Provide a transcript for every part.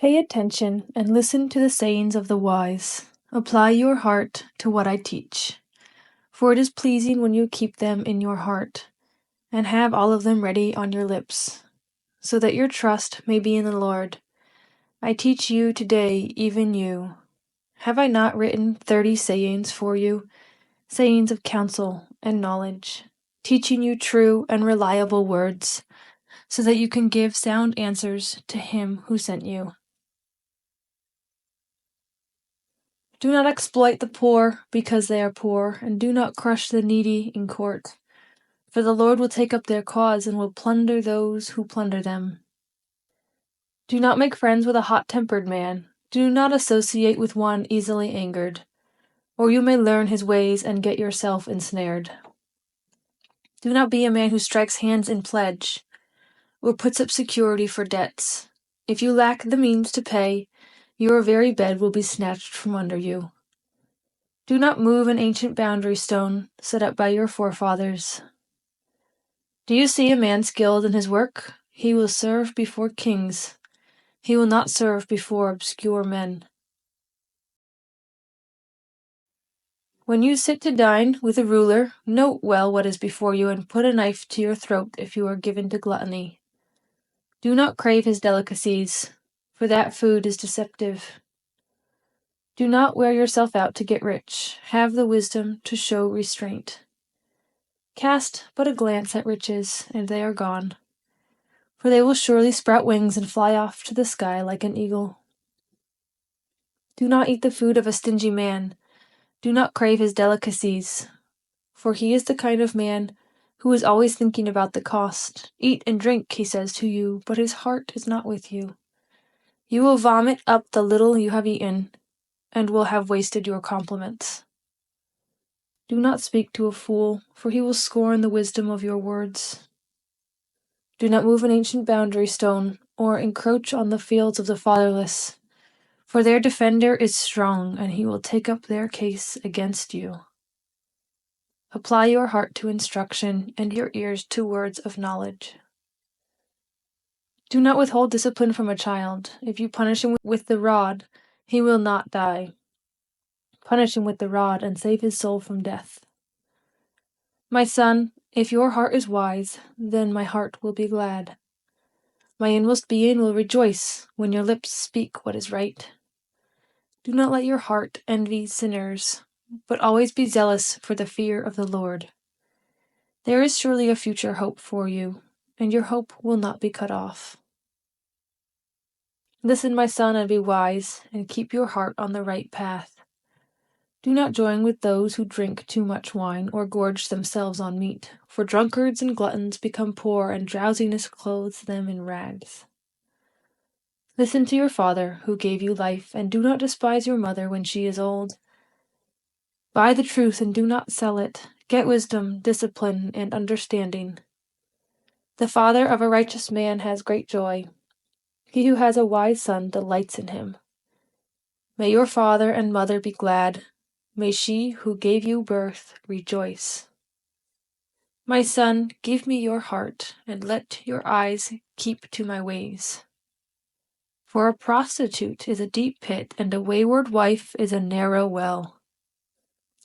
Pay attention and listen to the sayings of the wise. Apply your heart to what I teach. For it is pleasing when you keep them in your heart, and have all of them ready on your lips, so that your trust may be in the Lord. I teach you today, even you. Have I not written 30 sayings for you, sayings of counsel and knowledge, teaching you true and reliable words, so that you can give sound answers to him who sent you? Do not exploit the poor because they are poor, and do not crush the needy in court. For the Lord will take up their cause and will plunder those who plunder them. Do not make friends with a hot-tempered man. Do not associate with one easily angered, or you may learn his ways and get yourself ensnared. Do not be a man who strikes hands in pledge, or puts up security for debts. If you lack the means to pay, your very bed will be snatched from under you. Do not move an ancient boundary stone set up by your forefathers. Do you see a man skilled in his work? He will serve before kings. He will not serve before obscure men. When you sit to dine with a ruler, note well what is before you and put a knife to your throat if you are given to gluttony. Do not crave his delicacies, for that food is deceptive. Do not wear yourself out to get rich. Have the wisdom to show restraint. Cast but a glance at riches, and they are gone, for they will surely sprout wings and fly off to the sky like an eagle. Do not eat the food of a stingy man. Do not crave his delicacies, for he is the kind of man who is always thinking about the cost. Eat and drink, he says to you, but his heart is not with you. You will vomit up the little you have eaten, and will have wasted your compliments. Do not speak to a fool, for he will scorn the wisdom of your words. Do not move an ancient boundary stone, or encroach on the fields of the fatherless, for their defender is strong, and he will take up their case against you. Apply your heart to instruction, and your ears to words of knowledge. Do not withhold discipline from a child. If you punish him with the rod, he will not die. Punish him with the rod, and save his soul from death. My son, if your heart is wise, then my heart will be glad. My inmost being will rejoice when your lips speak what is right. Do not let your heart envy sinners, but always be zealous for the fear of the Lord. There is surely a future hope for you, and your hope will not be cut off. Listen, my son, and be wise, and keep your heart on the right path. Do not join with those who drink too much wine or gorge themselves on meat, for drunkards and gluttons become poor, and drowsiness clothes them in rags. Listen to your father, who gave you life, and do not despise your mother when she is old. Buy the truth and do not sell it. Get wisdom, discipline, and understanding. The father of a righteous man has great joy. He who has a wise son delights in him. May your father and mother be glad. May she who gave you birth rejoice. My son, give me your heart, and let your eyes keep to my ways. For a prostitute is a deep pit, and a wayward wife is a narrow well.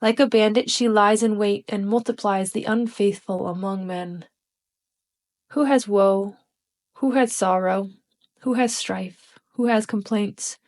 Like a bandit she lies in wait and multiplies the unfaithful among men. Who has woe? Who has sorrow? Who has strife? Who has complaints?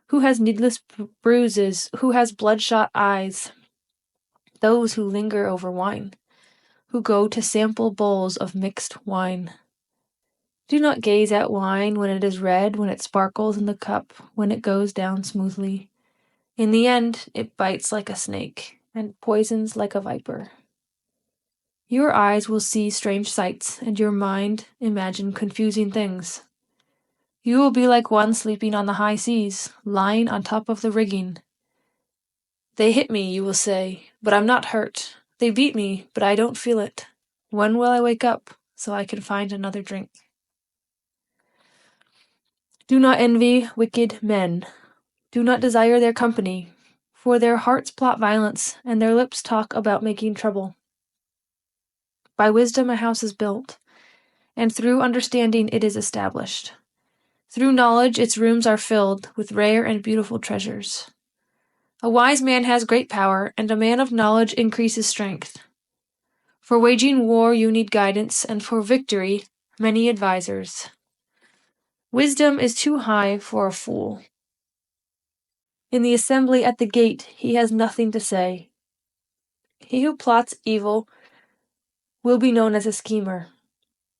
Who has needless bruises? Who has bloodshot eyes? Those who linger over wine, who go to sample bowls of mixed wine. Do not gaze at wine when it is red, when it sparkles in the cup, when it goes down smoothly. In the end, it bites like a snake and poisons like a viper. Your eyes will see strange sights, and your mind imagine confusing things. You will be like one sleeping on the high seas, lying on top of the rigging. They hit me, you will say, but I'm not hurt. They beat me, but I don't feel it. When will I wake up so I can find another drink? Do not envy wicked men. Do not desire their company, for their hearts plot violence, and their lips talk about making trouble. By wisdom a house is built, and through understanding it is established. Through knowledge its rooms are filled with rare and beautiful treasures. A wise man has great power, and a man of knowledge increases strength. For waging war you need guidance, and for victory many advisers. Wisdom is too high for a fool. In the assembly at the gate he has nothing to say. He who plots evil will be known as a schemer.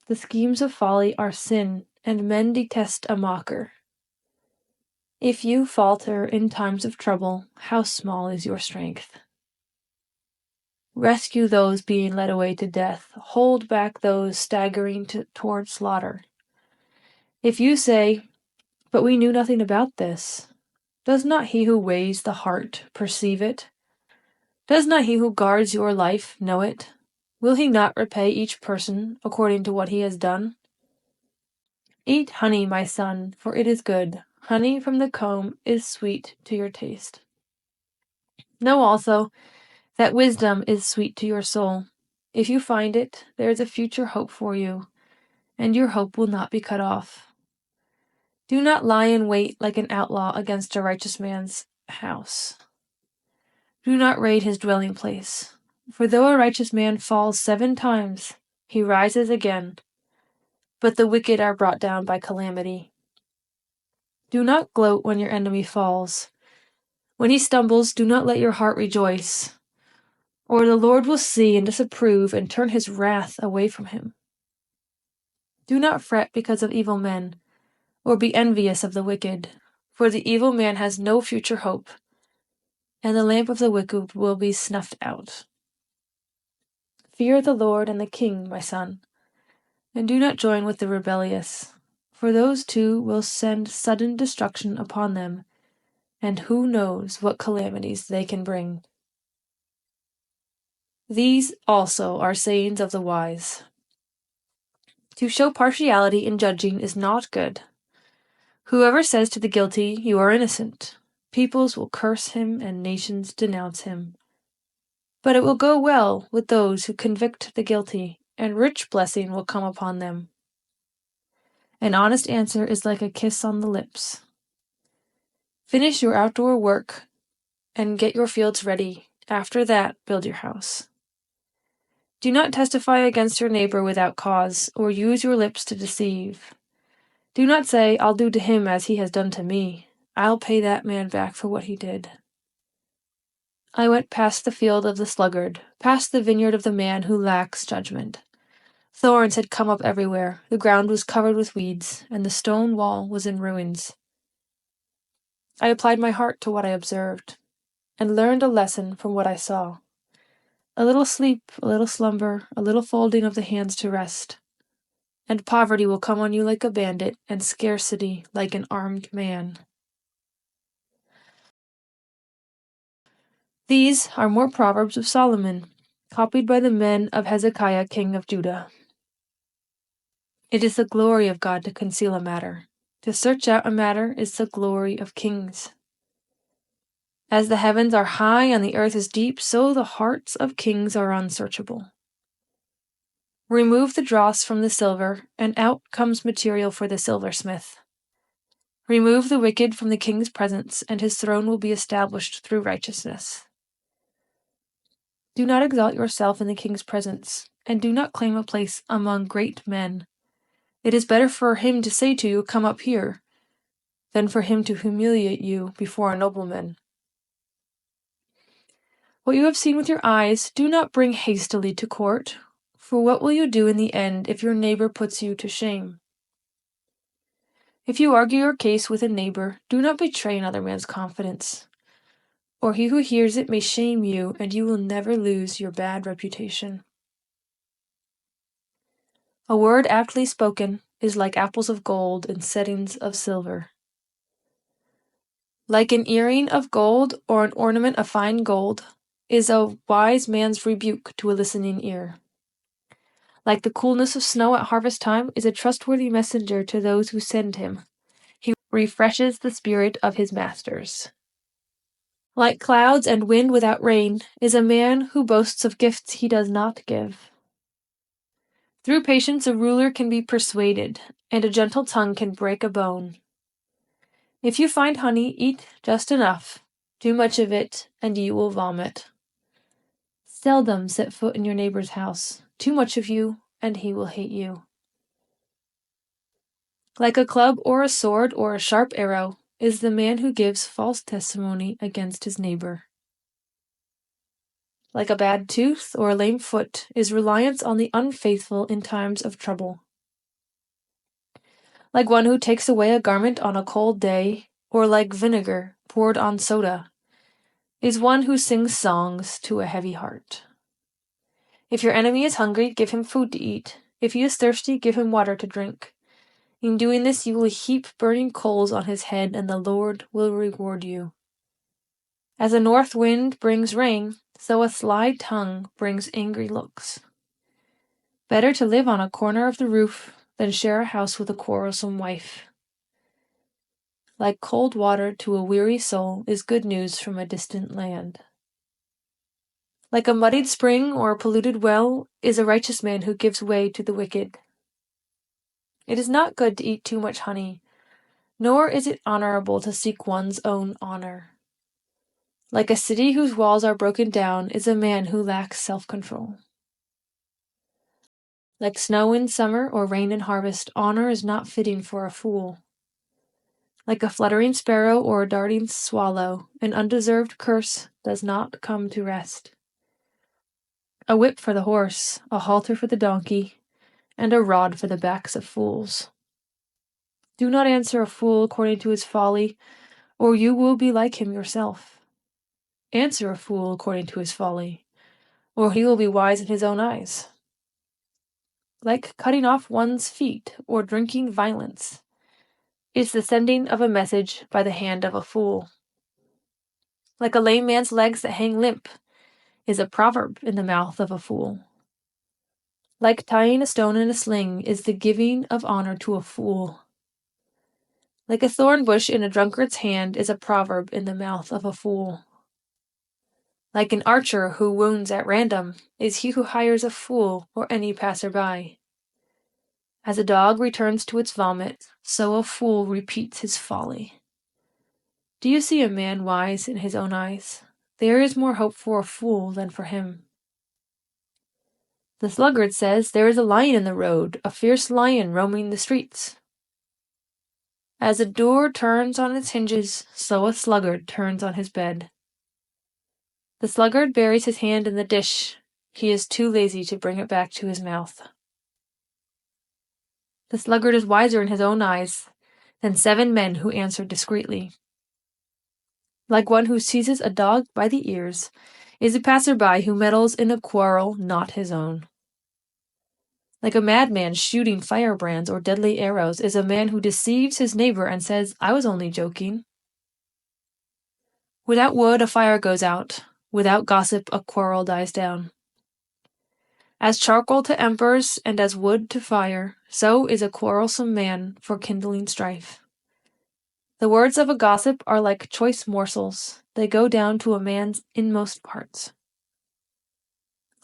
The schemes of folly are sin, and men detest a mocker. If you falter in times of trouble, how small is your strength? Rescue those being led away to death. Hold back those staggering toward slaughter. If you say, "But we knew nothing about this," does not he who weighs the heart perceive it? Does not he who guards your life know it? Will he not repay each person according to what he has done? Eat honey, my son, for it is good. Honey from the comb is sweet to your taste. Know also that wisdom is sweet to your soul. If you find it, there is a future hope for you, and your hope will not be cut off. Do not lie in wait like an outlaw against a righteous man's house. Do not raid his dwelling place, for though a righteous man falls 7 times, he rises again, but the wicked are brought down by calamity. Do not gloat when your enemy falls. When he stumbles, do not let your heart rejoice, or the Lord will see and disapprove and turn his wrath away from him. Do not fret because of evil men, or be envious of the wicked, for the evil man has no future hope, and the lamp of the wicked will be snuffed out. Fear the Lord and the king, my son, and do not join with the rebellious, for those two will send sudden destruction upon them, and who knows what calamities they can bring. These also are sayings of the wise. To show partiality in judging is not good. Whoever says to the guilty, "You are innocent," peoples will curse him and nations denounce him. But it will go well with those who convict the guilty, and rich blessing will come upon them. An honest answer is like a kiss on the lips. Finish your outdoor work and get your fields ready. After that, build your house. Do not testify against your neighbor without cause, or use your lips to deceive. Do not say, "I'll do to him as he has done to me. I'll pay that man back for what he did." I went past the field of the sluggard, past the vineyard of the man who lacks judgment. Thorns had come up everywhere, the ground was covered with weeds, and the stone wall was in ruins. I applied my heart to what I observed, and learned a lesson from what I saw. A little sleep, a little slumber, a little folding of the hands to rest, and poverty will come on you like a bandit, and scarcity like an armed man. These are more Proverbs of Solomon, copied by the men of Hezekiah, king of Judah. It is the glory of God to conceal a matter. To search out a matter is the glory of kings. As the heavens are high and the earth is deep, so the hearts of kings are unsearchable. Remove the dross from the silver, and out comes material for the silversmith. Remove the wicked from the king's presence, and his throne will be established through righteousness. Do not exalt yourself in the king's presence, and do not claim a place among great men. It is better for him to say to you, "Come up here," than for him to humiliate you before a nobleman. What you have seen with your eyes, do not bring hastily to court, for what will you do in the end if your neighbor puts you to shame? If you argue your case with a neighbor, do not betray another man's confidence, or he who hears it may shame you, and you will never lose your bad reputation. A word aptly spoken is like apples of gold in settings of silver. Like an earring of gold or an ornament of fine gold is a wise man's rebuke to a listening ear. Like the coolness of snow at harvest time is a trustworthy messenger to those who send him. He refreshes the spirit of his masters. Like clouds and wind without rain is a man who boasts of gifts he does not give. Through patience a ruler can be persuaded, and a gentle tongue can break a bone. If you find honey, eat just enough. Too much of it, and you will vomit. Seldom set foot in your neighbor's house. Too much of you, and he will hate you. Like a club or a sword or a sharp arrow is the man who gives false testimony against his neighbor. Like a bad tooth or a lame foot is reliance on the unfaithful in times of trouble. Like one who takes away a garment on a cold day, or like vinegar poured on soda, is one who sings songs to a heavy heart. If your enemy is hungry, give him food to eat. If he is thirsty, give him water to drink. In doing this, you will heap burning coals on his head, and the Lord will reward you. As a north wind brings rain, so a sly tongue brings angry looks. Better to live on a corner of the roof than share a house with a quarrelsome wife. Like cold water to a weary soul is good news from a distant land. Like a muddied spring or a polluted well is a righteous man who gives way to the wicked. It is not good to eat too much honey, nor is it honorable to seek one's own honor. Like a city whose walls are broken down is a man who lacks self-control. Like snow in summer or rain in harvest, honor is not fitting for a fool. Like a fluttering sparrow or a darting swallow, an undeserved curse does not come to rest. A whip for the horse, a halter for the donkey, and a rod for the backs of fools. Do not answer a fool according to his folly, or you will be like him yourself. Answer a fool according to his folly, or he will be wise in his own eyes. Like cutting off one's feet or drinking violence is the sending of a message by the hand of a fool. Like a lame man's legs that hang limp is a proverb in the mouth of a fool. Like tying a stone in a sling is the giving of honor to a fool. Like a thorn bush in a drunkard's hand is a proverb in the mouth of a fool. Like an archer who wounds at random is he who hires a fool or any passerby. As a dog returns to its vomit, so a fool repeats his folly. Do you see a man wise in his own eyes? There is more hope for a fool than for him. The sluggard says, "There is a lion in the road, a fierce lion roaming the streets." As a door turns on its hinges, so a sluggard turns on his bed. The sluggard buries his hand in the dish. He is too lazy to bring it back to his mouth. The sluggard is wiser in his own eyes than 7 men who answer discreetly. Like one who seizes a dog by the ears is a passerby who meddles in a quarrel not his own. Like a madman shooting firebrands or deadly arrows is a man who deceives his neighbor and says, "I was only joking." Without wood, a fire goes out. Without gossip, a quarrel dies down. As charcoal to embers and as wood to fire, so is a quarrelsome man for kindling strife. The words of a gossip are like choice morsels. They go down to a man's inmost parts.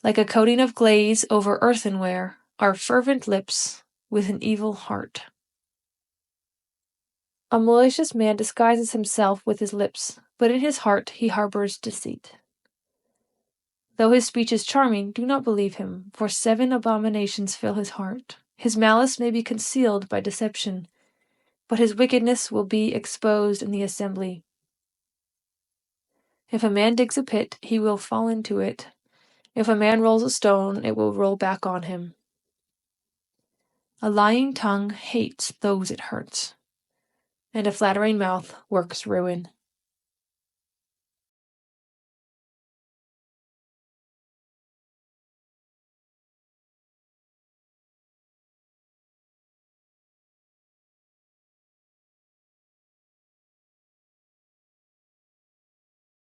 Like a coating of glaze over earthenware are fervent lips with an evil heart. A malicious man disguises himself with his lips, but in his heart he harbors deceit. Though his speech is charming, do not believe him, for 7 abominations fill his heart. His malice may be concealed by deception, but his wickedness will be exposed in the assembly. If a man digs a pit, he will fall into it. If a man rolls a stone, it will roll back on him. A lying tongue hates those it hurts, and a flattering mouth works ruin.